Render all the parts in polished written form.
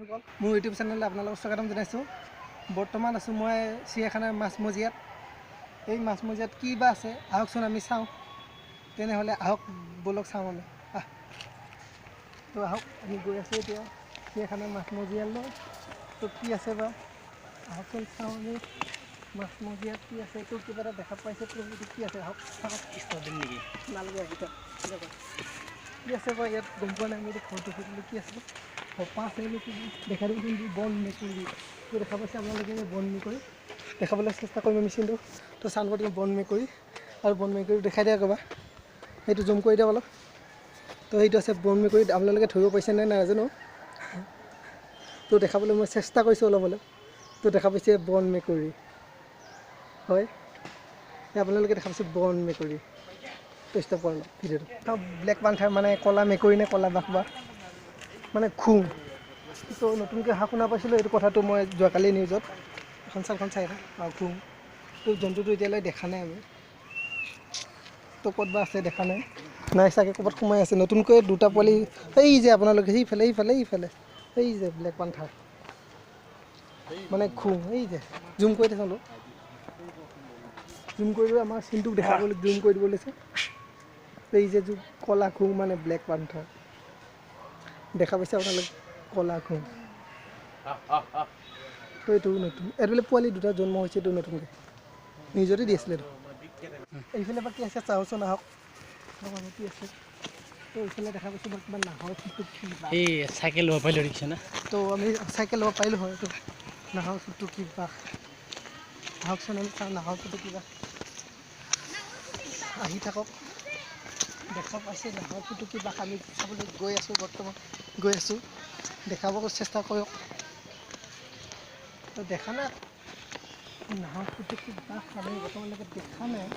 মোৰ ইউটিউব চেনেললৈ আপোনালোকক স্বাগতম জনাইছোঁ। বৰ্তমান আছোঁ মই চিৰিয়াখানাৰ মাছমজিয়াত। এই মাছমজিয়াত কি বা আছে আহকচোন আমি চাওঁ। তেনেহ'লে আহক ব'লক চাওঁ আমি। তো আহক আমি গৈ আছোঁ এতিয়া চিৰিয়াখানাৰ মাছমজিয়ালৈ। তো কি আছে বা আহকচোন চাওঁ আমি। মাছমজিয়াত কি আছে এইটো কিবা এটা দেখা পাইছে। তো এইটো কি আছে আহক চাওঁ। ষ্টাৰ্টিং নেকি নালাগে আহিছে কি আছে বা ইয়াত গম পোৱা নাই। আমি এতিয়া ঘৰটো সুধিলোঁ কি আছে সপা আছে নেকি দেখা দিব কিন্তু বন মেকুৰী তো দেখা পাইছে আপোনালোকে বন মেকুৰী দেখাবলৈ চেষ্টা কৰিম মেচিনটো। তো চাউণ্ড বন মেকুৰী আৰু বন মেকুৰী দেখাই দিয়া ক'বা সেইটো জুম কৰি দিয়ক অলপ। তো সেইটো আছে বন মেকুৰী আপোনালোকে ধৰিব পাৰিছে নে নাজানো। তো দেখাবলৈ মই চেষ্টা কৰিছোঁ অলপ অলপ। তো দেখা পাইছে বন মেকুৰী হয় আপোনালোকে দেখা পাইছে বন মেকুৰী। তো ষ্টপ কৰা অলপ ভিডিঅ'টো। ব্লেক পান্থাৰ মানে ক'লা মেকুৰী নে ক'লা বাঘ বা মানে খুং। তো নতুনকৈ অহা শুনা পাইছিলোঁ এইটো কথাটো মই যোৱাকালি নিউজত এখন চালখন চাই খুং। তো জন্তুটো এতিয়ালৈ দেখা নাই আমি। তো ক'ত বা আছে দেখা নাই চাগে ক'ৰবাত সোমাই আছে। নতুনকৈ দুটা পোৱালি এই যে আপোনালোকে সেইফালে এই যে ব্লেক পান্থাৰ মানে খুং এই যে জুম কৰি দেখালোঁ। জুম কৰি আমাৰ চিনটোক দেখাবলৈ জুম কৰি দিব লৈছে। এই যে ক'লা খুং মানে ব্লেক পান্থাৰ দেখা পাইছে আপোনালোকে ক'লা খুং। তো এইটো নতুন এইফালে পোৱালি দুটা জন্ম হৈছে। এইটো নতুনকৈ নিজতে দি আছিলে। এইফালে বা কি আছে চাওঁচোন আহক কি আছে। তো এইফালে দেখা পাইছোঁ বা কিবা নাহৰ ফুটুকী এই চাইকেল ল'ব পাৰিলোঁ দেখিছে না। তো আমি চাইকেল ল'ব পাৰিলোঁ হয়। এইটো নাহৰ ফুটুকী বাঘ আহকচোন আমি চাওঁ নাহৰ ফুটুকী বাঘ আহি থাকক। দেখা পাইছে নাহৰ ফুটুকী বাঘ আমি চাবলৈ গৈ আছোঁ। বৰ্তমান গৈ আছোঁ দেখাব চেষ্টা কৰক। তো দেখা নাই নাহৰ ফুটুকী বাঘ আমি বৰ্তমানলৈকে দেখা নাই।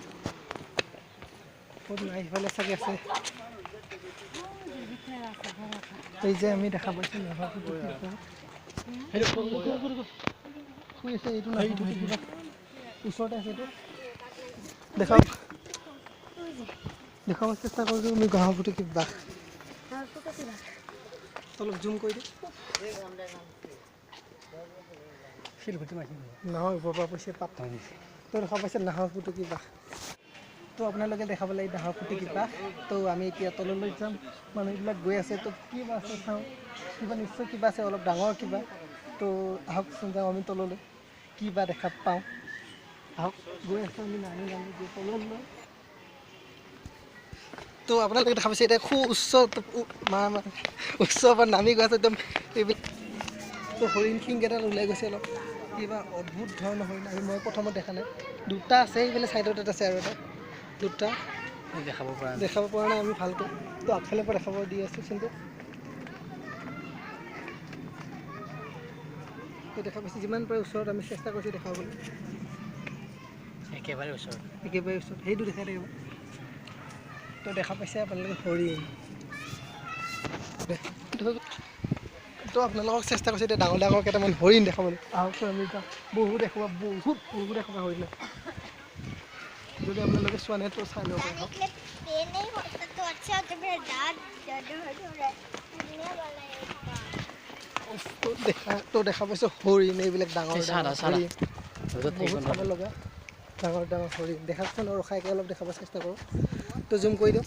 ক'ত নাই সিফালে চাগে আছে। এই যে আমি দেখা পাইছোঁ নাহৰ ফুটুকী বাঘ শুই আছে। এইটো নাহৰ ফুটুকী বাঘ ওচৰতে আছে। এইটো দেখাব চেষ্টা কৰিছোঁ আমি নাহৰ ফুটুকী বাঘ অলপ জুম কৰি দিওঁ। নহয় ওপৰৰ পৰা পৰিছে পাত তো দেখা পাইছে নাহৰ ফুটুকী বাঘ। তো আপোনালোকে দেখাব লাগে নাহৰ ফুটুকী বাঘ। তো আমি এতিয়া তললৈ যাম। মানুহবিলাক গৈ আছে। তো কিবা আছে চাওঁ কিবা নিশ্চয় কিবা আছে অলপ ডাঙৰ কিবা। তো আহকচোন যাওঁ আমি তললৈ কি বা দেখা পাওঁ। আহক গৈ আছোঁ আমি নামি গৈ তললৈ। তো আপোনালোকে দেখা পাইছে এতিয়া খুব উচ্চ পৰা নামি গৈ আছে একদম এইবিলাক। তো হৰিণ শিংকেইডাল ওলাই গৈছে অলপ কিবা অদ্ভুত ধৰণৰ হৰিণ আৰু মই প্ৰথমত দেখা নাই। দুটা আছে এইফালে ছাইডত এটা আছে আৰু এটা দুটা দেখাব পৰা নাই আমি ভালকৈ। তো আগফালৰ পৰা দেখাব দি আছোঁ কিন্তু তো দেখা পাইছোঁ যিমান পাৰে ওচৰত আমি চেষ্টা কৰিছোঁ দেখাবলৈ। একেবাৰে ওচৰত সেইটো দেখাই থাকিব। তো দেখা পাইছে আপোনালোকে হৰিণ। তো আপোনালোকক চেষ্টা কৰিছোঁ এতিয়া ডাঙৰ ডাঙৰ কেইটামান হৰিণ দেখাবলৈ। আহকচোন আমি যাওঁ বহুত দেখুৱা হৰিণ যদি আপোনালোকে চোৱা নাই তো চাই ল'ব পাৰে। তো দেখা পাইছোঁ হৰিণ এইবিলাক ডাঙৰ হৰিণ বহুত চাব লগা ডাঙৰ ডাঙৰ হৰিণ দেখাচোন। আৰু ৰখাইকৈ অলপ দেখাব চেষ্টা কৰোঁ। তো জুম কৰি দিওঁ।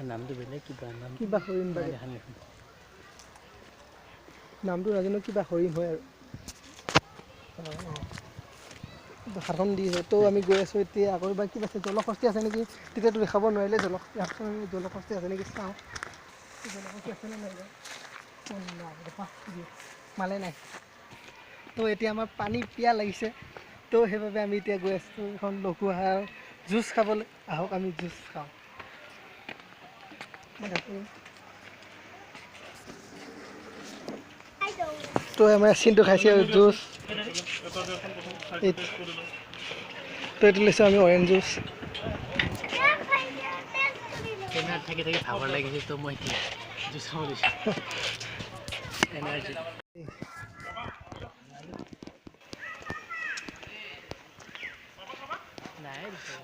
নামটো বেলেগ কিবা হৰিণ নামটো নাজানো কিবা হৰিণ হয় আৰু সাধন দিছে। তো আমি গৈ আছোঁ এতিয়া আকৌ এবাৰ কিবা আছে জলহস্তী আছে নেকি তেতিয়াতো দেখাব নোৱাৰিলে। জলহস্তী আছে নেকি চাওঁ। জলহস্তী আছেনে নাই মালে নাই। তো এতিয়া আমাৰ পানী পিয়াহ লাগিছে। তো সেইবাবে আমি এতিয়া গৈ আছোঁ এখন লঘু আহাৰ জুচ খাবলৈ। আহক আমি জুচ খাওঁ। তো আমাৰ চিনটো খাইছে আৰু জুচ তো এইটো লৈছোঁ আমি অৰেঞ্জ জুচ। থাকি ভাগৰ লাগিছে তো মই জুচ খাব লৈছোঁ এনাৰ্জি।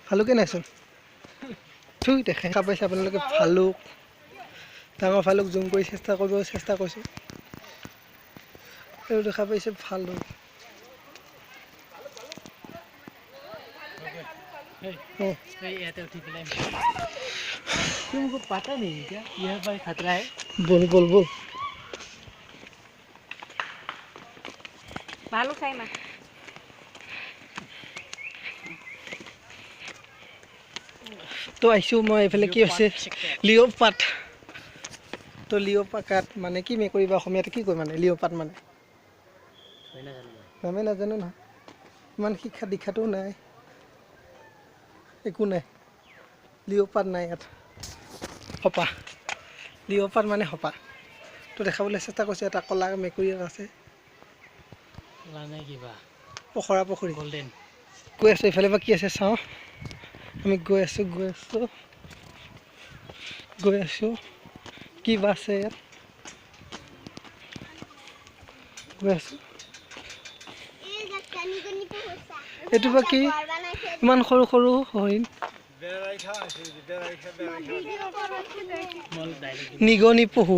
ভালুকে নাইচোন থুই দেখে দেখা পাইছে আপোনালোকে ভালুক ডাঙৰ ভালুক জুম কৰি চেষ্টা কৰিছোঁ এইটো দেখা পাইছে ভালুক तुमको पता नहीं क्या यहाँ पर खतरा है बोल भालू खाई मा तो आइसो मैं एफाले की होइसे लिओपार्ड तो लिओपार्ड माने की मैं करिबा অসমীয়াত কি কই মানে লিওপাৰ্ড মানে আমি নাজানো না ইমান শিক্ষা দীক্ষাটো নাই একো নাই লিওপাৰ্ড নাই ইয়াত হপা লিওপাৰ্ড মানে হপা তো দেখাবলৈ চেষ্টা কৰিছে এটা কলা মেকুৰী আছে लाने की बा পখৰা পখৰি गोल्डन গৈ আছো ইফালে বা কি আছে চাওঁ আমি গৈ আছো কি বা আছে ইয়াত গৈ আছো এইটো বা কি ইমান সৰু সৰু হৰিণ নিগনি পহু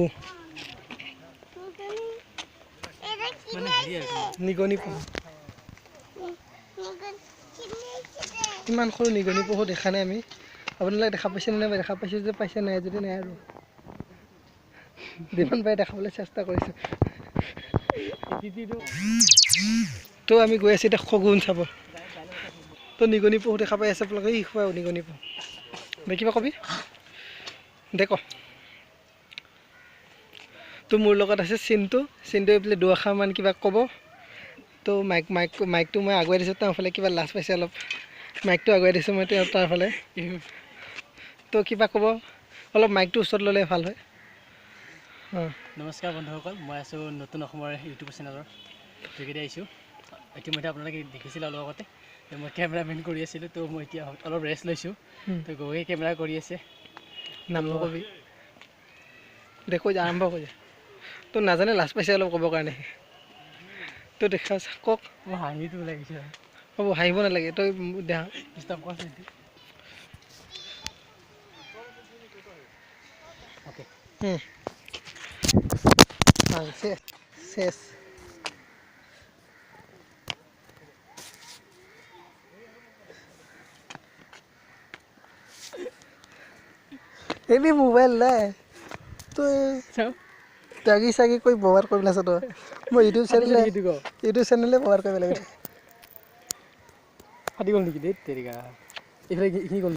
নিগনি পহু ইমান সৰু নিগনি পহু দেখা নাই আমি আপোনালোকে দেখা পাইছে নে দেখা পাইছে যে পাইছে নাই যদি নাই আৰু যিমান পাই দেখাবলৈ চেষ্টা কৰিছোঁ তো আমি গৈ আছোঁ এতিয়া শগুন চাব তো নিগনি পহু দেখা পাই আছে আপোনালোকে ই খোৱা নিগনি পহু দে কিবা কবি দে ক তো মোৰ লগত আছে চিন্তু এইফালে দুআষাৰমান কিবা ক'ব তো মাইকটো মই আগুৱাই দিছোঁ তেওঁফালে কিবা লাজ পাইছে অলপ মাইকটো আগুৱাই দিছোঁ মই তাৰফালে তো কিবা ক'ব অলপ মাইকটো ওচৰত ল'লে ভাল হয় নমস্কাৰ বন্ধুসকল মই আছোঁ নতুন অসমৰ ইউটিউব চেনেলৰ যোগেদি আহিছোঁ ইতিমধ্যে আপোনালোকে দেখিছিল অলপ আগতে মই কেমেৰামেন কৰি আছিলোঁ তো মই এতিয়া অলপ ৰেষ্ট লৈছোঁ তো গৈ কেমেৰা কৰি আছে নাম নকবি দে কৈ যা আৰম্ভ কৰি যা তো নাজানে লাজ পাইছে অলপ ক'বৰ কাৰণে তো দেখা কওক মই হাঁহিটো লাগিছে হ'ব হাঁহিব নালাগে তই দেখা ষ্টাপ কৰ অ'কে শেষ এনে মোবাইল নাই তই টাগি চাগি কৈ ব্যৱহাৰ কৰিব নাছ তই মই ইউটিউব চেনেলে ব্যৱহাৰ কৰিব লাগে ফাটি গ'ল নেকি দেই তেৰিকা এইফালে কি গ'ল